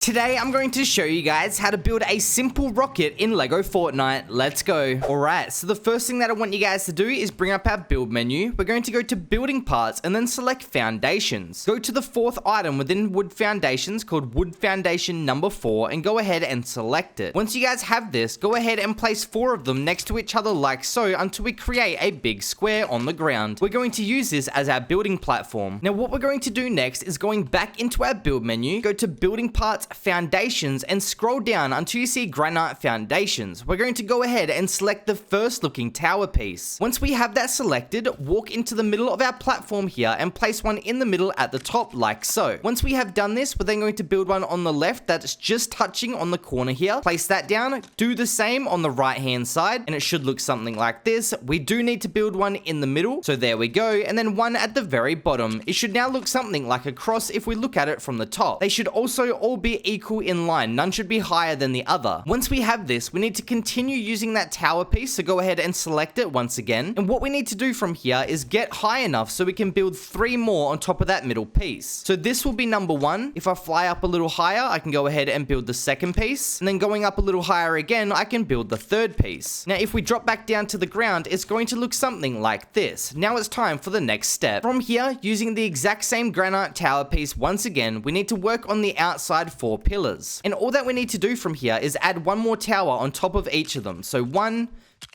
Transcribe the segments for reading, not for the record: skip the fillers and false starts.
Today, I'm going to show you guys how to build a simple rocket in LEGO Fortnite. Let's go. Alright, so the first thing that I want you guys to do is bring up our build menu. We're going to go to building parts and then select foundations. Go to the fourth item within wood foundations called wood foundation number 4 and go ahead and select it. Once you guys have this, go ahead and place 4 of them next to each other like so until we create a big square on the ground. We're going to use this as our building platform. Now what we're going to do next is going back into our build menu, go to building parts, foundations, and scroll down until you see granite foundations. We're going to go ahead and select the first looking tower piece. Once we have that selected, walk into the middle of our platform here and place one in the middle at the top like so. Once we have done this, we're then going to build one on the left that's just touching on the corner here. Place that down, do the same on the right hand side, and it should look something like this. We do need to build one in the middle, so there we go, and then one at the very bottom. It should now look something like a cross if we look at it from the top. They should also all be equal in line. None should be higher than the other. Once we have this, we need to continue using that tower piece, so go ahead and select it once again. And what we need to do from here is get high enough so we can build 3 more on top of that middle piece. So this will be number 1. If I fly up a little higher, I can go ahead and build the second piece. And then going up a little higher again, I can build the third piece. Now, if we drop back down to the ground, it's going to look something like this. Now it's time for the next step. From here, using the exact same granite tower piece once again, we need to work on the outside 4 pillars. And all that we need to do from here is add one more tower on top of each of them. So 1,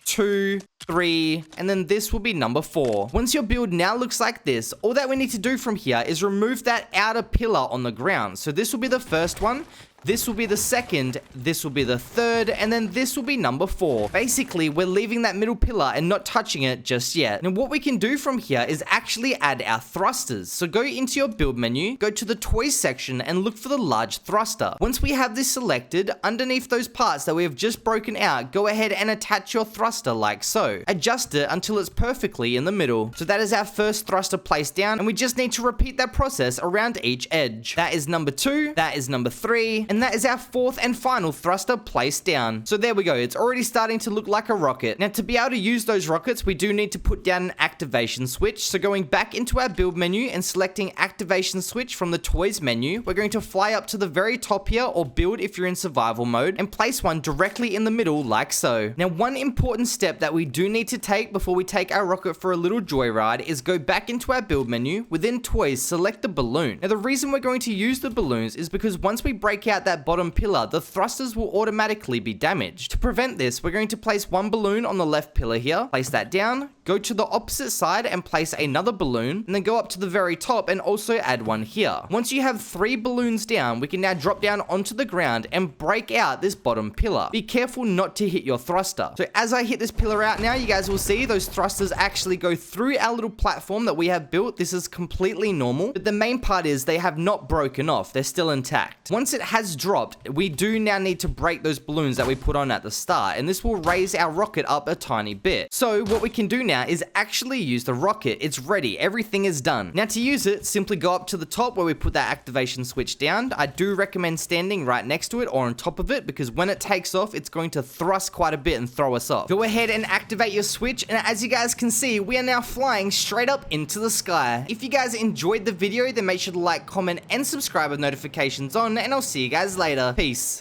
2, 3, and then this will be number 4. Once your build now looks like this, all that we need to do from here is remove that outer pillar on the ground. So this will be the first one. This will be the second, this will be the third, and then this will be number 4. Basically, we're leaving that middle pillar and not touching it just yet. Now, what we can do from here is actually add our thrusters. So go into your build menu, go to the toys section, and look for the large thruster. Once we have this selected, underneath those parts that we have just broken out, go ahead and attach your thruster like so. Adjust it until it's perfectly in the middle. So that is our first thruster placed down, and we just need to repeat that process around each edge. That is number 2, that is number 3, and that is our 4th and final thruster placed down. So there we go, it's already starting to look like a rocket. Now to be able to use those rockets, we do need to put down an activation switch. So going back into our build menu and selecting activation switch from the toys menu, we're going to fly up to the very top here, or build if you're in survival mode, and place one directly in the middle like so. Now one important step that we do need to take before we take our rocket for a little joyride is go back into our build menu, within toys, select the balloon. Now the reason we're going to use the balloons is because once we break out that bottom pillar, the thrusters will automatically be damaged. To prevent this, we're going to place one balloon on the left pillar here, place that down, go to the opposite side and place another balloon, and then go up to the very top and also add one here. Once you have 3 balloons down, we can now drop down onto the ground and break out this bottom pillar. Be careful not to hit your thruster. So as I hit this pillar out now, you guys will see those thrusters actually go through our little platform that we have built. This is completely normal, but the main part is they have not broken off. They're still intact. Once it has dropped, we do now need to break those balloons that we put on at the start, and this will raise our rocket up a tiny bit. So what we can do now is actually use the rocket. It's ready. Everything is done. Now to use it, simply go up to the top where we put that activation switch down. I do recommend standing right next to it or on top of it, because when it takes off, it's going to thrust quite a bit and throw us off. Go ahead and activate your switch, and as you guys can see, we are now flying straight up into the sky. If you guys enjoyed the video, then make sure to like, comment, and subscribe with notifications on, and I'll see you guys later. Peace.